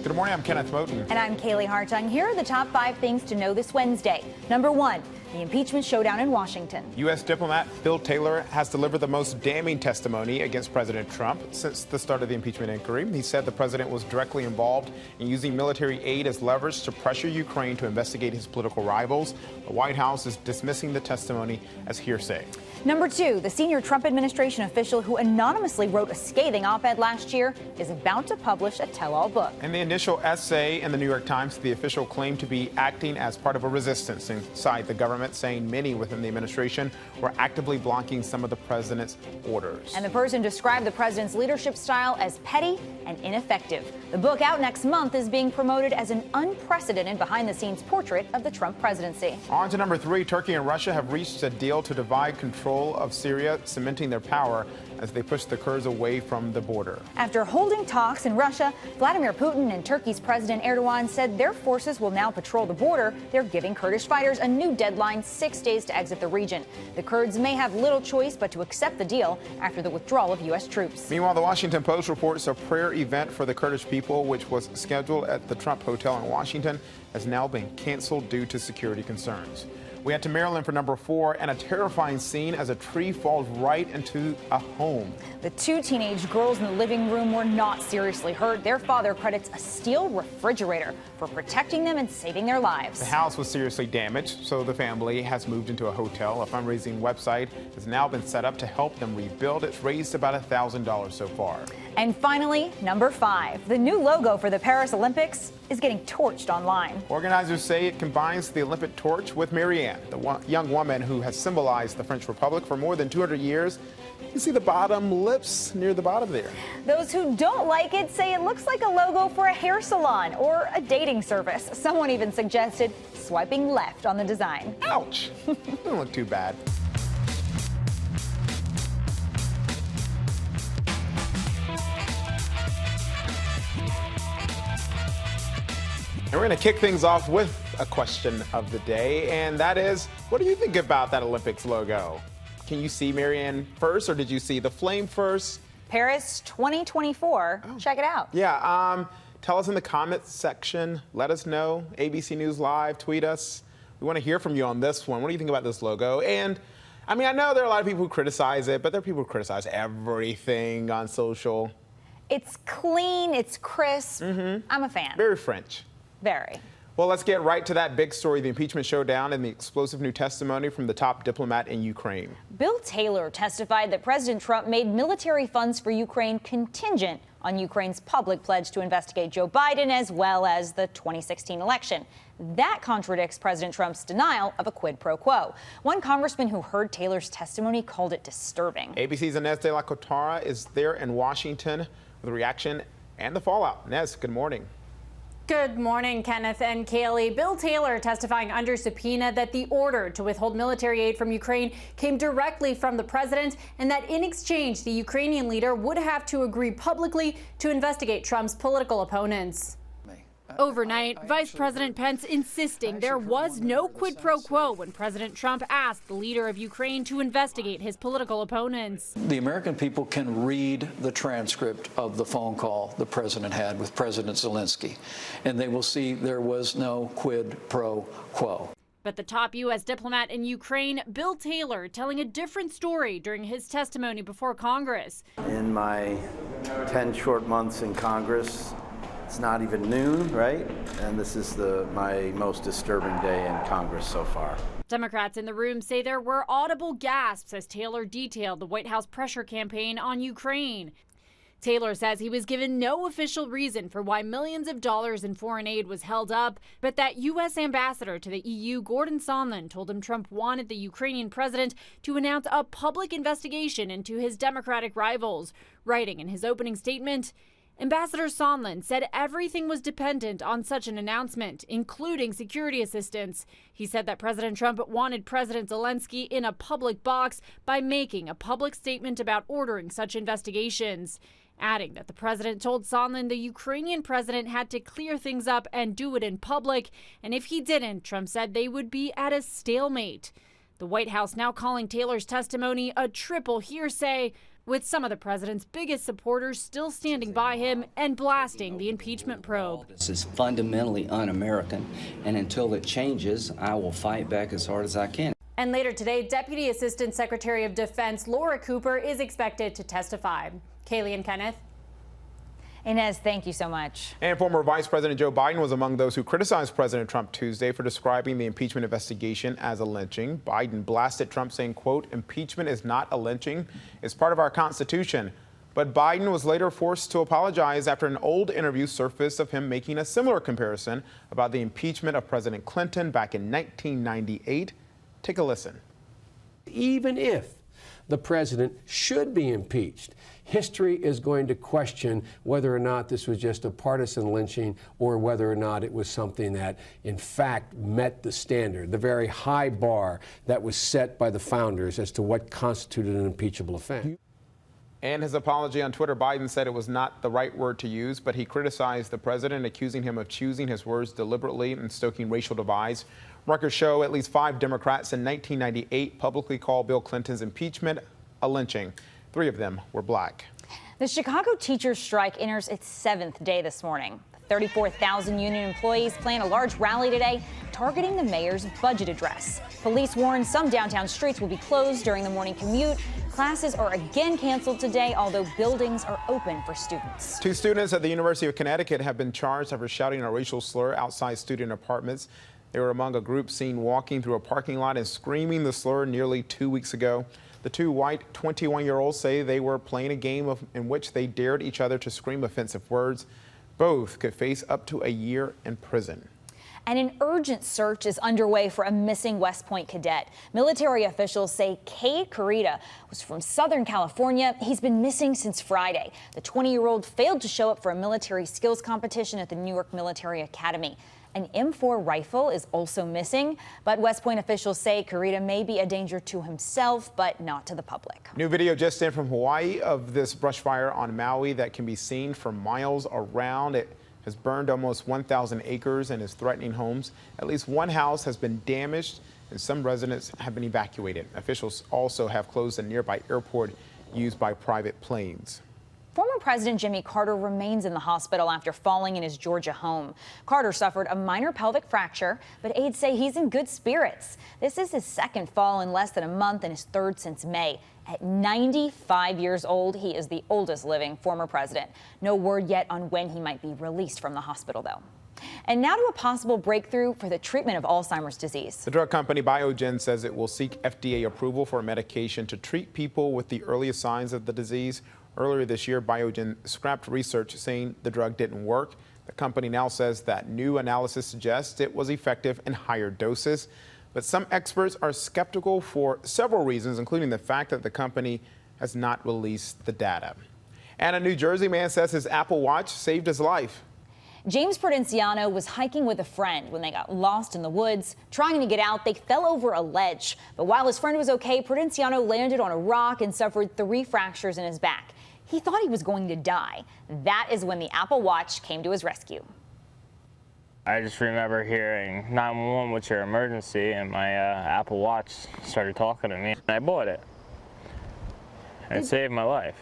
Good morning, I'm Kenneth Moten. And I'm Kaylee Hartung. Here are the top 5 things to know this Wednesday. Number 1, the impeachment showdown in Washington. U.S. diplomat Bill Taylor has delivered the most damning testimony against President Trump since the start of the impeachment inquiry. He said the president was directly involved in using military aid as leverage to pressure Ukraine to investigate his political rivals. The White House is dismissing the testimony as hearsay. Number 2, the senior Trump administration official who anonymously wrote a scathing op-ed last year is about to publish a tell-all book. In the initial essay in the New York Times, the official claimed to be acting as part of a resistance inside the government, saying many within the administration were actively blocking some of the president's orders. And the person described the president's leadership style as petty and ineffective. The book, out next month, is being promoted as an unprecedented behind-the-scenes portrait of the Trump presidency. On to number 3, Turkey and Russia have reached a deal to divide control of Syria, cementing their power as they push the Kurds away from the border. After holding talks in Russia, Vladimir Putin and Turkey's President Erdogan said their forces will now patrol the border. They're giving Kurdish fighters a new deadline, 6 days to exit the region. The Kurds may have little choice but to accept the deal after the withdrawal of U.S. troops. Meanwhile, the Washington Post reports a prayer event for the Kurdish people, which was scheduled at the Trump Hotel in Washington, has now been canceled due to security concerns. We head to Maryland for number 4, and a terrifying scene as a tree falls right into a home. The 2 teenage girls in the living room were not seriously hurt. Their father credits a steel refrigerator for protecting them and saving their lives. The house was seriously damaged, so the family has moved into a hotel. A fundraising website has now been set up to help them rebuild. It's raised about $1,000 so far. And finally, number 5, the new logo for the Paris Olympics is getting torched online. Organizers say it combines the Olympic torch with Marianne, the young woman who has symbolized the French Republic for more than 200 years. You see the bottom lips near the bottom there. Those who don't like it say it looks like a logo for a hair salon or a dating service. Someone even suggested swiping left on the design. Ouch! Doesn't look too bad. And we're going to kick things off with a question of the day, and that is, what do you think about that Olympics logo? Can you see Marianne first, or did you see the flame first? Paris 2024. Oh. Check it out. Yeah, tell us in the comments section. Let us know. ABC News Live, tweet us. We want to hear from you on this one. What do you think about this logo? And, I mean, I know there are a lot of people who criticize it, but there are people who criticize everything on social. It's clean. It's crisp. I'm a fan. Very French. Very. Well, let's get right to that big story, the impeachment showdown and the explosive new testimony from the top diplomat in Ukraine. Bill Taylor testified that President Trump made military funds for Ukraine contingent on Ukraine's public pledge to investigate Joe Biden as well as the 2016 election. That contradicts President Trump's denial of a quid pro quo. One congressman who heard Taylor's testimony called it disturbing. ABC's Inez de la Cotara is there in Washington with the reaction and the fallout. Inez, good morning. Good morning, Kenneth and Kaylee. Bill Taylor testifying under subpoena that the order to withhold military aid from Ukraine came directly from the president and that in exchange, the Ukrainian leader would have to agree publicly to investigate Trump's political opponents. Overnight, Vice President Pence insisting there was no quid pro quo when President Trump asked the leader of Ukraine to investigate his political opponents. The American people can read the transcript of the phone call the president had with President Zelensky, and they will see there was no quid pro quo. But the top U.S. diplomat in Ukraine, Bill Taylor, telling a different story during his testimony before Congress. In my 10 short months in Congress, it's not even noon, right? And this is my most disturbing day in Congress so far. Democrats in the room say there were audible gasps as Taylor detailed the White House pressure campaign on Ukraine. Taylor says he was given no official reason for why millions of dollars in foreign aid was held up, but that U.S. ambassador to the EU, Gordon Sondland, told him Trump wanted the Ukrainian president to announce a public investigation into his Democratic rivals. Writing in his opening statement, Ambassador Sondland said everything was dependent on such an announcement, including security assistance. He said that President Trump wanted President Zelensky in a public box by making a public statement about ordering such investigations, adding that the president told Sondland the Ukrainian president had to clear things up and do it in public, and if he didn't, Trump said they would be at a stalemate. The White House now calling Taylor's testimony a triple hearsay, with some of the president's biggest supporters still standing by him and blasting the impeachment probe. This is fundamentally un-American, and until it changes, I will fight back as hard as I can. And later today, Deputy Assistant Secretary of Defense Laura Cooper is expected to testify. Kaylee and Kenneth. Inez, thank you so much. And former Vice President Joe Biden was among those who criticized President Trump Tuesday for describing the impeachment investigation as a lynching. Biden blasted Trump saying, quote, "Impeachment is not a lynching. It's part of our Constitution." But Biden was later forced to apologize after an old interview surfaced of him making a similar comparison about the impeachment of President Clinton back in 1998. Take a listen. Even if the president should be impeached, history is going to question whether or not this was just a partisan lynching or whether or not it was something that, in fact, met the standard, the very high bar that was set by the founders as to what constituted an impeachable offense. In his apology on Twitter, Biden said it was not the right word to use, but he criticized the president, accusing him of choosing his words deliberately and stoking racial divides. Records show at least 5 Democrats in 1998 publicly called Bill Clinton's impeachment a lynching. 3 of them were black. The Chicago teachers' strike enters its 7th day this morning. 34,000 union employees plan a large rally today targeting the mayor's budget address. Police warn some downtown streets will be closed during the morning commute. Classes are again canceled today, although buildings are open for students. 2 students at the University of Connecticut have been charged after shouting a racial slur outside student apartments. They were among a group seen walking through a parking lot and screaming the slur nearly 2 weeks ago. The 2 white 21-year-olds say they were playing a game in which they dared each other to scream offensive words. Both could face up to a year in prison. And an urgent search is underway for a missing West Point cadet. Military officials say Cade Carita was from Southern California. He's been missing since Friday. The 20-year-old failed to show up for a military skills competition at the New York Military Academy. An M4 rifle is also missing, but West Point officials say Carita may be a danger to himself, but not to the public. New video just in from Hawaii of this brush fire on Maui that can be seen for miles around. It has burned almost 1,000 acres and is threatening homes. At least 1 house has been damaged and some residents have been evacuated. Officials also have closed a nearby airport used by private planes. Former President Jimmy Carter remains in the hospital after falling in his Georgia home. Carter suffered a minor pelvic fracture, but aides say he's in good spirits. This is his 2nd fall in less than a month and his 3rd since May. At 95 years old, he is the oldest living former president. No word yet on when he might be released from the hospital, though. And now to a possible breakthrough for the treatment of Alzheimer's disease. The drug company Biogen says it will seek FDA approval for a medication to treat people with the earliest signs of the disease. Earlier this year, Biogen scrapped research saying the drug didn't work. The company now says that new analysis suggests it was effective in higher doses. But some experts are skeptical for several reasons, including the fact that the company has not released the data. And a New Jersey man says his Apple Watch saved his life. James Prudenciano was hiking with a friend when they got lost in the woods. Trying to get out, they fell over a ledge. But while his friend was okay, Prudenciano landed on a rock and suffered 3 fractures in his back. He thought he was going to die. That is when the Apple Watch came to his rescue. I just remember hearing 911, what's your emergency? And my Apple Watch started talking to me. And I bought it. And it saved my life.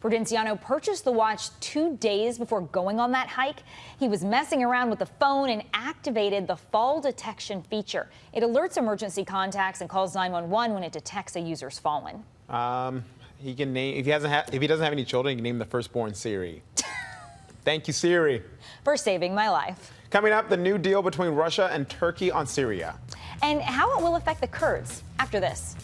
Prudenciano purchased the watch 2 days before going on that hike. He was messing around with the phone and activated the fall detection feature. It alerts emergency contacts and calls 911 when it detects a user's fallen. He can name, if he doesn't have any children, he can name the firstborn Siri. Thank you, Siri. For saving my life. Coming up, the new deal between Russia and Turkey on Syria. And how it will affect the Kurds after this.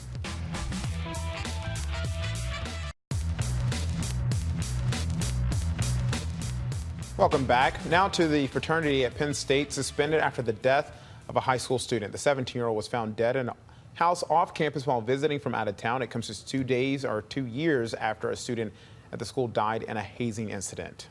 Welcome back. Now to the fraternity at Penn State, suspended after the death of a high school student. The 17-year-old was found dead in a house off campus while visiting from out of town. It comes just 2 days or 2 years after a student at the school died in a hazing incident.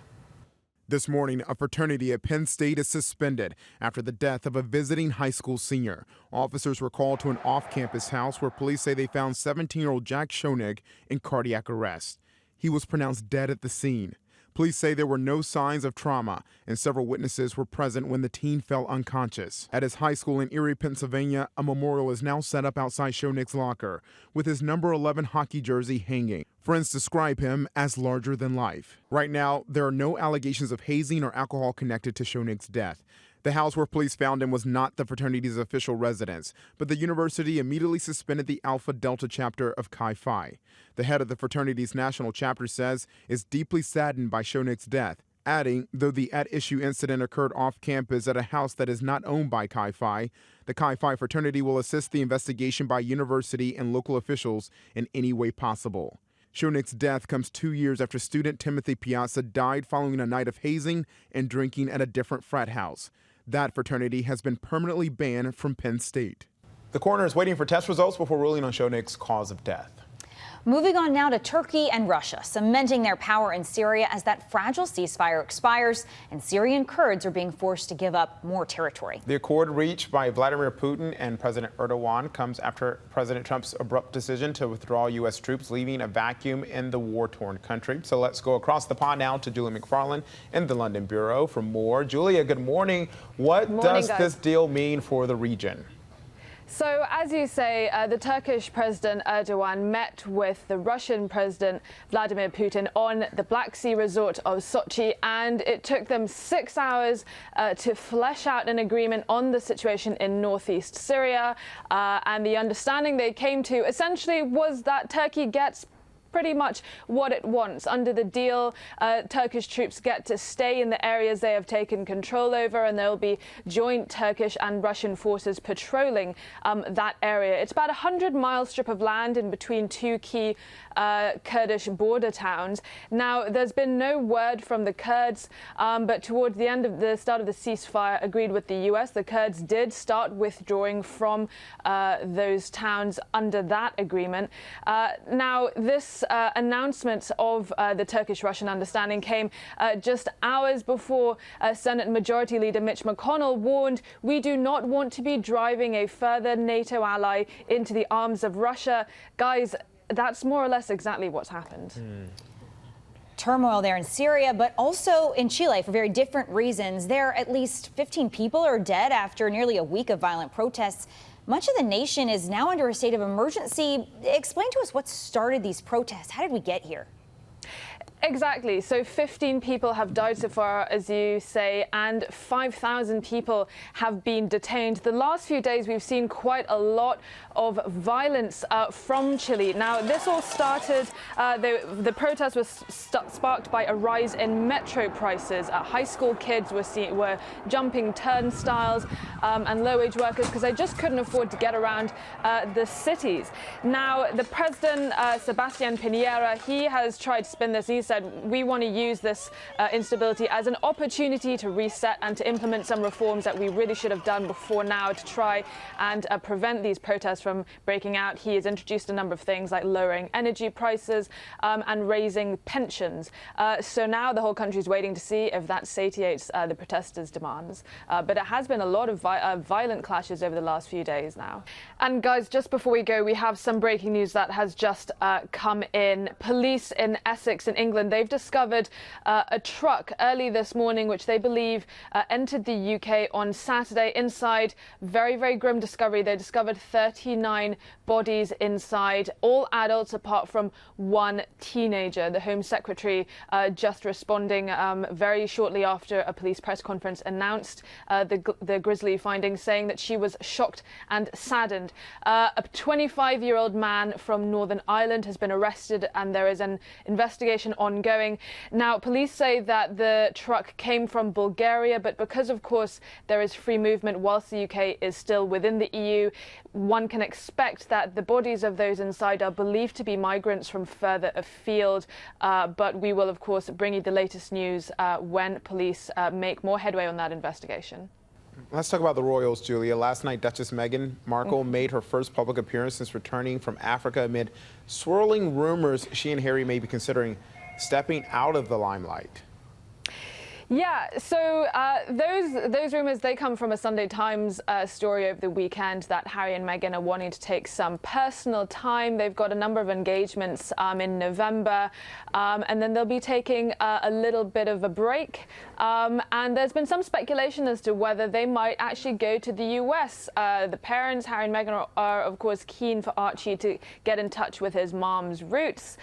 This morning, a fraternity at Penn State is suspended after the death of a visiting high school senior. Officers were called to an off-campus house where police say they found 17-year-old Jack Schoenig in cardiac arrest. He was pronounced dead at the scene. Police say there were no signs of trauma, and several witnesses were present when the teen fell unconscious. At his high school in Erie, Pennsylvania, a memorial is now set up outside Schoenig's locker, with his number 11 hockey jersey hanging. Friends describe him as larger than life. Right now, there are no allegations of hazing or alcohol connected to Schoenig's death. The house where police found him was not the fraternity's official residence, but the university immediately suspended the Alpha Delta chapter of Chi Phi. The head of the fraternity's national chapter says is deeply saddened by Schoenig's death, adding, though the at-issue incident occurred off campus at a house that is not owned by Chi Phi, the Chi Phi fraternity will assist the investigation by university and local officials in any way possible. Schoenig's death comes 2 years after student Timothy Piazza died following a night of hazing and drinking at a different frat house. That fraternity has been permanently banned from Penn State. The coroner is waiting for test results before ruling on Schoenig's cause of death. Moving on now to Turkey and Russia, cementing their power in Syria as that fragile ceasefire expires and Syrian Kurds are being forced to give up more territory. The accord reached by Vladimir Putin and President Erdogan comes after President Trump's abrupt decision to withdraw U.S. troops, leaving a vacuum in the war-torn country. So let's go across the pond now to Julia McFarland in the London Bureau for more. Julia, good morning. What does this deal mean for the region? So, as you say, the Turkish President Erdogan met with the Russian President Vladimir Putin on the Black Sea resort of Sochi, and it took them 6 hours to flesh out an agreement on the situation in northeast Syria. And the understanding they came to essentially was that Turkey gets pretty much what it wants. Under the deal, Turkish troops get to stay in the areas they have taken control over, and there will be joint Turkish and Russian forces patrolling that area. It's about a 100-mile strip of land in between two key Kurdish border towns. Now, there's been no word from the Kurds, but towards the end of the start of the ceasefire agreed with the U.S., the Kurds did start withdrawing from those towns under that agreement. Now, this announcement of the Turkish-Russian understanding came just hours before Senate Majority Leader Mitch McConnell warned, "We do not want to be driving a further NATO ally into the arms of Russia." Guys, that's more or less exactly what's happened. Turmoil there in Syria, but also in Chile for very different reasons. There, at least 15 people are dead after nearly a week of violent protests. Much of the nation is now under a state of emergency. Explain to us what started these protests. How did we get here? Exactly. So 15 people have died so far, as you say, and 5,000 people have been detained. The last few days, we've seen quite a lot of violence from Chile. Now, this all started, the protest was sparked by a rise in metro prices. High school kids were jumping turnstiles, and low-wage workers, because they just couldn't afford to get around the cities. Now, the president, Sebastián Piñera, he has tried to spin this. He said, we want to use this instability as an opportunity to reset and to implement some reforms that we really should have done before now to try and prevent these protests from breaking out. He has introduced a number of things like lowering energy prices and raising pensions. So now the whole country is waiting to see if that satiates the protesters' demands. But it has been a lot of violent clashes over the last few days now. And guys, just before we go, we have some breaking news that has just come in. Police in Essex in England, they've discovered a truck early this morning which they believe entered the UK on Saturday. Inside, very, very grim discovery. They discovered 39 bodies inside, all adults apart from one teenager. The Home Secretary just responding very shortly after a police press conference announced the grisly findings, saying that she was shocked and saddened. A 25-year-old man from Northern Ireland has been arrested, and there is an investigation ongoing. Now, police say that the truck came from Bulgaria, but because, of course, there is free movement whilst the UK is still within the EU, one can expect that the bodies of those inside are believed to be migrants from further afield. But we will, of course, bring you the latest news when police make more headway on that investigation. Let's talk about the royals, Julia. Last night, Duchess Meghan Markle made her first public appearance since returning from Africa amid swirling rumors she and Harry may be considering stepping out of the limelight. Yeah, so those rumors, they come from a Sunday Times story over the weekend that Harry and Meghan are wanting to take some personal time. They've got a number of engagements in November, and then they'll be taking a little bit of a break. And there's been some speculation as to whether they might actually go to the US. The parents, Harry and Meghan, are of course keen for Archie to get in touch with his mom's roots.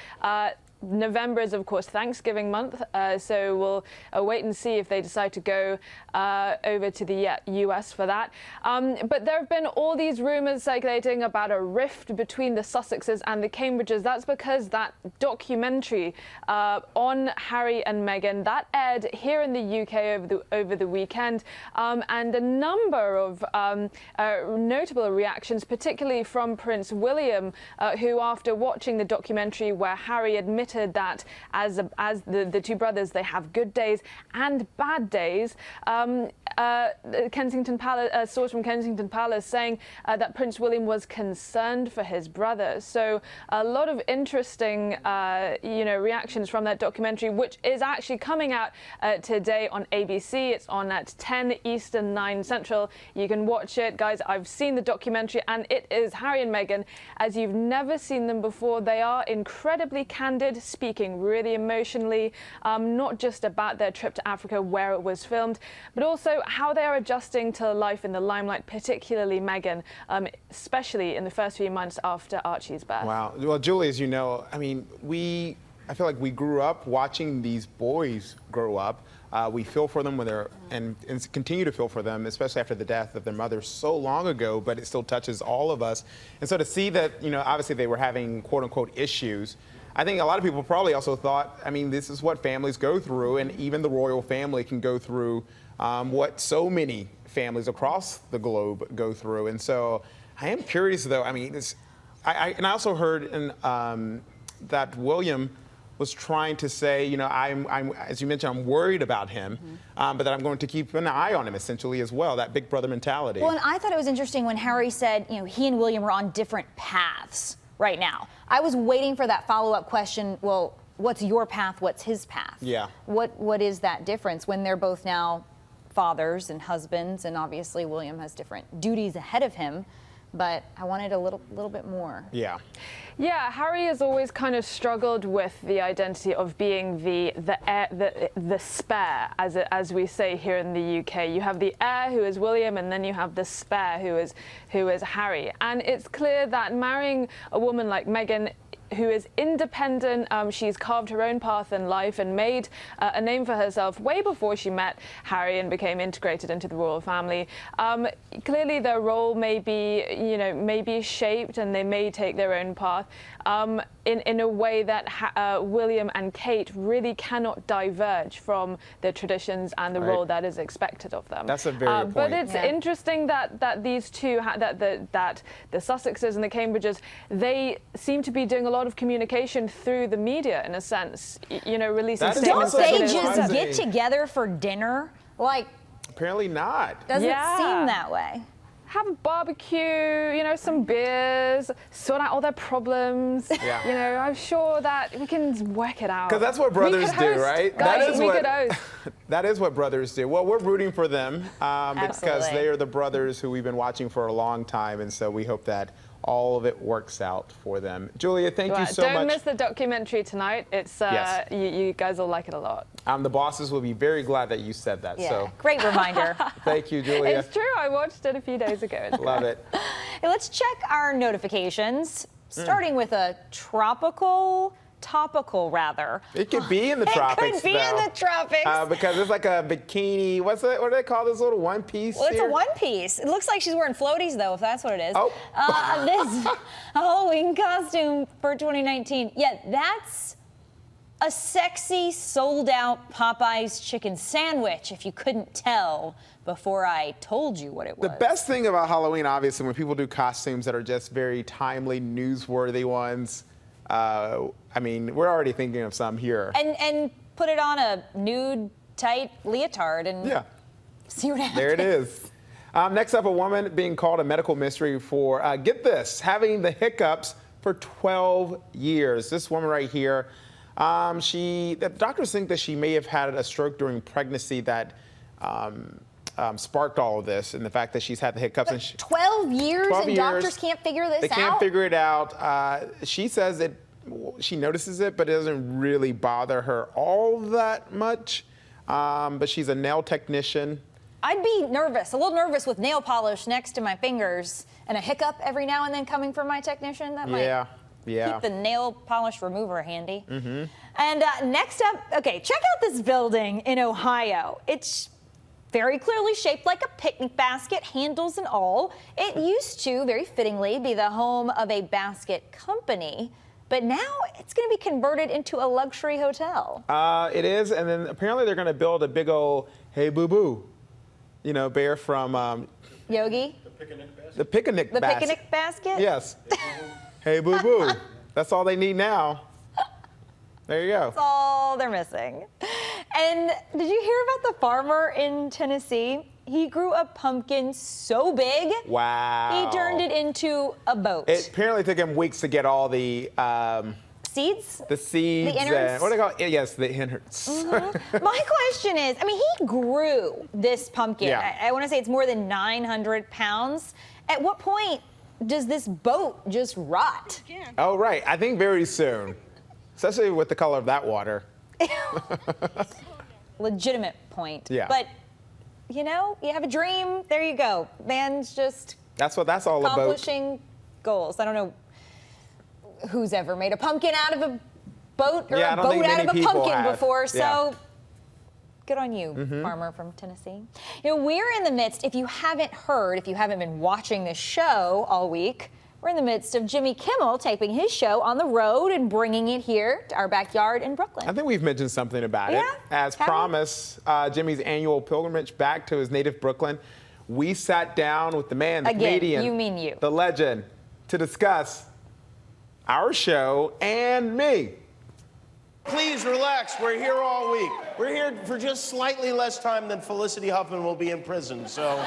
November is, of course, Thanksgiving month, so we'll wait and see if they decide to go over to the US for that. But there have been all these rumors circulating about a rift between the Sussexes and the Cambridges. That's because that documentary on Harry and Meghan, that aired here in the UK over the weekend, and a number of notable reactions, particularly from Prince William, who, after watching the documentary where Harry admitted that as the two brothers, they have good days and bad days. Kensington Palace, a source from Kensington Palace saying that Prince William was concerned for his brother. So a lot of interesting, reactions from that documentary, which is actually coming out today on ABC. It's on at 10 Eastern, 9 Central. You can watch it, guys. I've seen the documentary, and it is Harry and Meghan as you've never seen them before. They are incredibly candid, speaking really emotionally, not just about their trip to Africa where it was filmed, but also how they are adjusting to life in the limelight, particularly Meghan, especially in the first few months after Archie's birth. Wow. Well, Julie, as you know, I mean, I feel like we grew up watching these boys grow up. We feel for them when and continue to feel for them, especially after the death of their mother so long ago, but it still touches all of us. And so to see that, obviously they were having quote unquote issues, I think a lot of people probably also thought, I mean, this is what families go through, and even the royal family can go through what so many families across the globe go through. And so I am curious, though. I mean, I also heard that William was trying to say, I'm as you mentioned, I'm worried about him, but that I'm going to keep an eye on him, essentially, as well, that big brother mentality. Well, and I thought it was interesting when Harry said, he and William were on different paths right now. I was waiting for that follow-up question, well, what's your path, what's his path? Yeah. What is that difference when they're both now fathers and husbands, and obviously William has different duties ahead of him, but I wanted a little bit more. Yeah. Yeah, Harry has always kind of struggled with the identity of being the spare, as we say here in the UK. You have the heir, who is William, and then you have the spare, who is Harry. And it's clear that marrying a woman like Meghan, who is independent, she's carved her own path in life and made a name for herself way before she met Harry and became integrated into the royal family. Clearly their role may be shaped, and they may take their own path in a way that William and Kate really cannot diverge from the traditions and the role that is expected of them. That's a very good point. But it's interesting that these two, that the Sussexes and the Cambridges, they seem to be doing a lot of communication through the media, in a sense, releasing statements. Don't they just get together for dinner? Like, apparently not. Doesn't seem that way. Have a barbecue, some beers, sort out all their problems. Yeah. I'm sure that we can work it out. Because that's what brothers do, right? Guys, that is what brothers do. Well, we're rooting for them because they are the brothers who we've been watching for a long time, and so we hope that all of it works out for them. Julia, thank you so much. Don't miss the documentary tonight. It's yes. You guys will like it a lot. The bosses will be very glad that you said that. Yeah, so great reminder. Thank you, Julia. It's true. I watched it a few days ago. Love it. Hey, let's check our notifications, starting with a topical rather. It could be in the tropics. It could be in the tropics. Because it's like a bikini. What do they call this little one piece? Well, it's here? a one piece. It looks like she's wearing floaties, though, if that's what it is. Oh. This Halloween costume for 2019. Yeah, that's a sexy, sold-out Popeye's chicken sandwich, if you couldn't tell before I told you what it was. The best thing about Halloween, obviously, when people do costumes that are just very timely, newsworthy ones, I mean, we're already thinking of some here. And put it on a nude, tight leotard and see what happens. There it is. Next up, a woman being called a medical mystery for, get this, having the hiccups for 12 years. This woman right here The doctors think that she may have had a stroke during pregnancy that sparked all of this, and the fact that she's had the hiccups. But 12 years 12 and years, doctors can't figure this out? They can't figure it out. She says that she notices it, but it doesn't really bother her all that much. But she's a nail technician. I'd be nervous, a little nervous with nail polish next to my fingers and a hiccup every now and then coming from my technician. That might keep the nail polish remover handy. And next up, okay, check out this building in Ohio. It's very clearly shaped like a picnic basket, handles and all. It used to, very fittingly, be the home of a basket company. But now it's going to be converted into a luxury hotel. It is, and then apparently they're going to build a big old "Hey Boo Boo," you know, bear from Yogi. The picnic basket. The picnic basket. Yes. Hey Boo Boo. That's all they need now. There you go. That's all they're missing. And did you hear about the farmer in Tennessee? He grew a pumpkin so big, wow, he turned it into a boat. It apparently took him weeks to get all the seeds? The seeds. The innards? What do they call it? Yes, the innards. My question is, I mean, he grew this pumpkin. Yeah. I want to say it's more than 900 pounds. At what point does this boat just rot? Oh, right. I think very soon, especially with the color of that water. Legitimate point. Yeah. But, you know, you have a dream, there you go. Man's just that's what that's all about. Accomplishing goals. I don't know who's ever made a pumpkin out of a boat or a boat out of a pumpkin before, so good on you, farmer from Tennessee. You know, we're in the midst, if you haven't heard, if you haven't been watching this show all week, we're in the midst of Jimmy Kimmel taping his show on the road and bringing it here to our backyard in Brooklyn. I think we've mentioned something about it. As promised, Jimmy's annual pilgrimage back to his native Brooklyn, we sat down with the man, the comedian, you mean you, the legend, to discuss our show and me. Please relax. We're here all week. We're here for just slightly less time than Felicity Huffman will be in prison, so.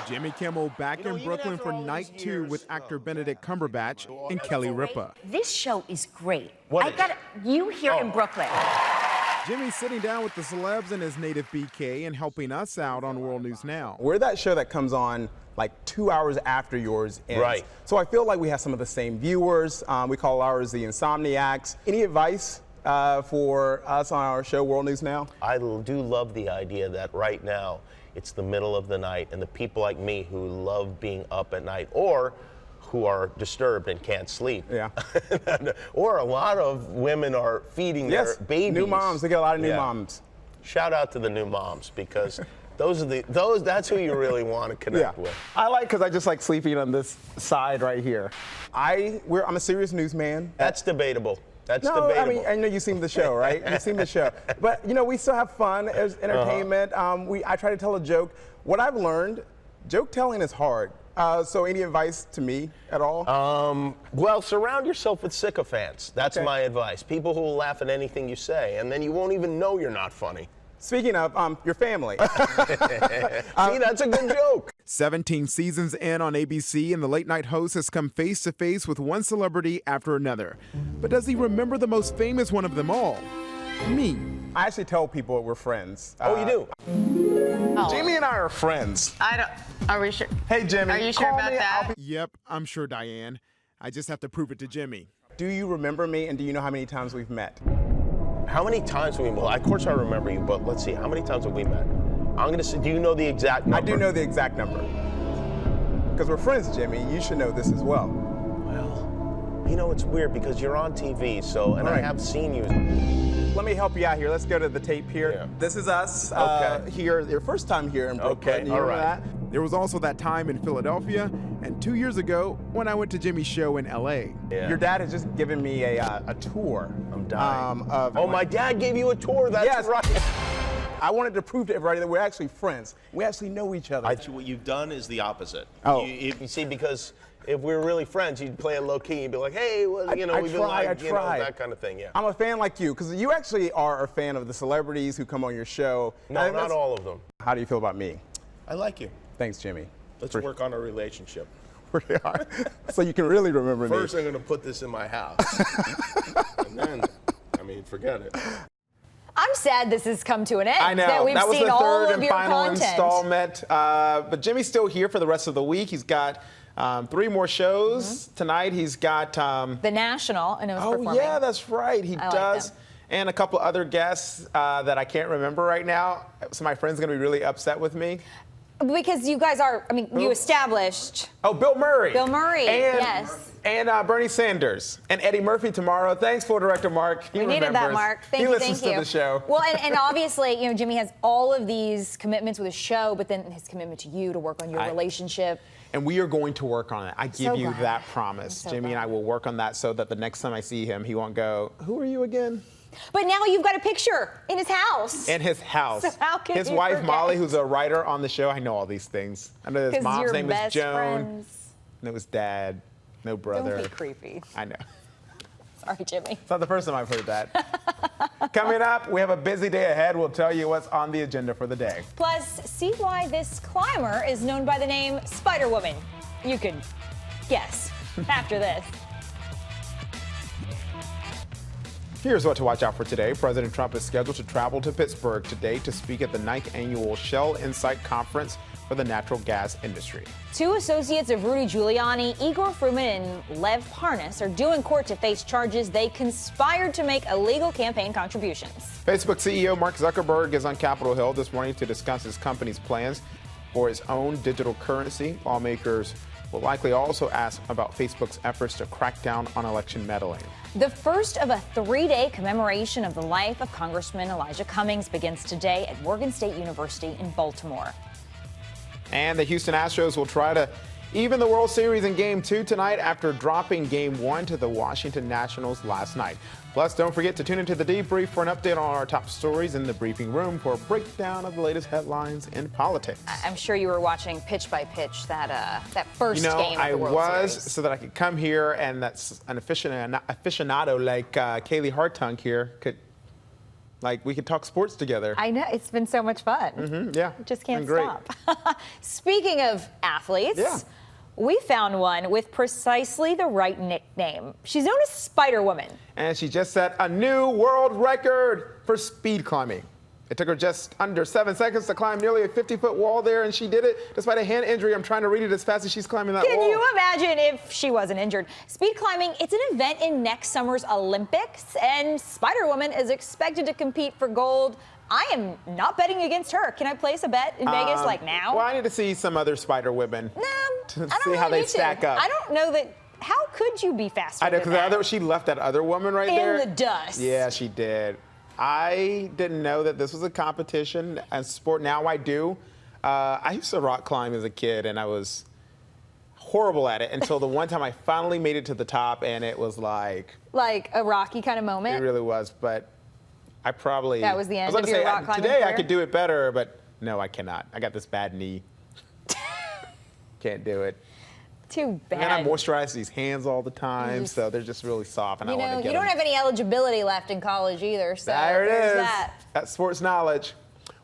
Jimmy Kimmel back in Brooklyn for night 2 with actor Benedict Cumberbatch and Kelly Ripa. This show is great. I got you here in Brooklyn. Jimmy's sitting down with the celebs in his native BK and helping us out on World News Now. We're that show that comes on like 2 hours after yours ends. Right. So I feel like we have some of the same viewers. We call ours the Insomniacs. Any advice for us on our show, World News Now? I do love the idea that right now it's the middle of the night and the people like me who love being up at night or who are disturbed and can't sleep. Yeah. Or a lot of women are feeding their babies. New moms. They get a lot of new moms. Shout out to the new moms because that's who you really want to connect with. I like because I just like sleeping on this side right here. I'm a serious newsman. That's debatable. That's no, debatable. I mean, I know you've seen the show, right? You've seen the show. But, you know, we still have fun as entertainment. I try to tell a joke. What I've learned, joke telling is hard. So any advice to me at all? Well, surround yourself with sycophants. That's my advice. People who will laugh at anything you say, and then you won't even know you're not funny. Speaking of, your family. See, that's a good joke. 17 seasons in on ABC, and the late-night host has come face-to-face with one celebrity after another. But does he remember the most famous one of them all? Me. I actually tell people we're friends. Oh, you do? Jimmy and I are friends. Are we sure? Hey, Jimmy. Are you sure about that? Yep, I'm sure, Diane. I just have to prove it to Jimmy. Do you remember me, and do you know how many times we've met? How many times have we met? Of course I remember you, but let's see. How many times have we met? I'm going to say, do you know the exact number? I do know the exact number. Because we're friends, Jimmy. You should know this as well. Well, you know, it's weird because you're on TV, and I have seen you. Let me help you out here. Let's go to the tape here. Yeah. This is us here, your first time here in Brooklyn. Okay, all right. That? There was also that time in Philadelphia, and 2 years ago when I went to Jimmy's show in LA. Yeah. Your dad has just given me a tour. I'm dying. My dad gave you a tour. That's right. I wanted to prove to everybody that we're actually friends. We actually know each other. What you've done is the opposite. Oh. You see, because if we were really friends, you'd play it low key. You'd be like, hey, well, we've been like, that kind of thing. Yeah. I'm a fan like you, because you actually are a fan of the celebrities who come on your show. No, not all of them. How do you feel about me? I like you. Thanks, Jimmy. Let's work on a relationship. So you can really remember me. First, I'm going to put this in my house. And then, mean, forget it. I'm sad this has come to an end. I know. That we've was seen the all third of and your final content. installment. But Jimmy's still here for the rest of the week. He's got 3 more shows. Tonight he's got... The National, I know is performing. Oh, yeah, that's right. He I does. like them. And a couple other guests that I can't remember right now. So my friend's going to be really upset with me. Because you guys are, I mean, you established. Oh, Bill Murray. Bill Murray, yes. And Bernie Sanders and Eddie Murphy tomorrow. Thanks, Floor Director Mark. We needed that, Mark. Thank you, He listens thank you. to the show. Well, and obviously, you know, Jimmy has all of these commitments with his show, but then his commitment to you to work on your relationship. And we are going to work on it. I give you glad. that promise. Jimmy and I will work on that so that the next time I see him, he won't go, "Who are you again?" But now you've got a picture in his house. In his house. So how can his you wife, forget? Molly, who's a writer on the show. I know all these things. I know his mom's your name is best Joan. friends. No, his dad. No brother. Don't be creepy. I know. Sorry, Jimmy. It's not the first time I've heard that. Coming up, we have a busy day ahead. We'll tell you what's on the agenda for the day. Plus, see why this climber is known by the name Spider-Woman. You could guess after this. Here's what to watch out for today. President Trump is scheduled to travel to Pittsburgh today to speak at the 9th annual Shell Insight Conference for the natural gas industry. 2 associates of Rudy Giuliani, Igor Fruman and Lev Parnas, are due in court to face charges they conspired to make illegal campaign contributions. Facebook CEO Mark Zuckerberg is on Capitol Hill this morning to discuss his company's plans for its own digital currency. Lawmakers will likely also ask about Facebook's efforts to crack down on election meddling. The first of a 3-day commemoration of the life of Congressman Elijah Cummings begins today at Morgan State University in Baltimore. And the Houston Astros will try to even the World Series in Game 2 tonight after dropping Game 1 to the Washington Nationals last night. Plus, don't forget to tune into the debrief for an update on our top stories in the briefing room for a breakdown of the latest headlines in politics. I'm sure you were watching pitch by pitch that first game of the World was Series. so that I could come here and that's an aficionado like Kaylee Hartung here could. Like, we could talk sports together. I know. It's been so much fun. Yeah. Just can't Been great. stop. Speaking of athletes, we found one with precisely the right nickname. She's known as Spider-Woman. And she just set a new world record for speed climbing. It took her just under 7 seconds to climb nearly a 50-foot wall there, and she did it despite a hand injury. I'm trying to read it as fast as she's climbing that wall. Can you imagine if she wasn't injured? Speed climbing, it's an event in next summer's Olympics, and Spider-Woman is expected to compete for gold. I am not betting against her. Can I place a bet in Vegas like now? Well, I need to see some other Spider-Women to I don't see how really they need to. stack up. I don't know that. How could you be faster? I know, than that? because she left that other woman right there. In the dust. Yeah, she did. I didn't know that this was a competition and sport. Now I do. I used to rock climb as a kid, and I was horrible at it until the one time I finally made it to the top, and it was like a Rocky kind of moment. It really was, but I probably that was the end I was of your say, rock climbing today career? I could do it better, but no, I cannot. I got this bad knee. Can't do it. Too bad. And I moisturize these hands all the time, so they're just really soft, and I want to get you them. don't have any eligibility left in college either, so There it there's is. that. That's sports knowledge.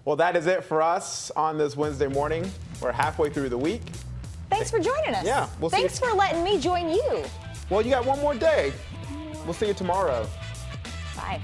Well, that is it for us on this Wednesday morning. We're halfway through the week. Thanks for joining us. Yeah, we'll see Thanks you. for letting me join you. Well, you got one more day. We'll see you tomorrow. Bye.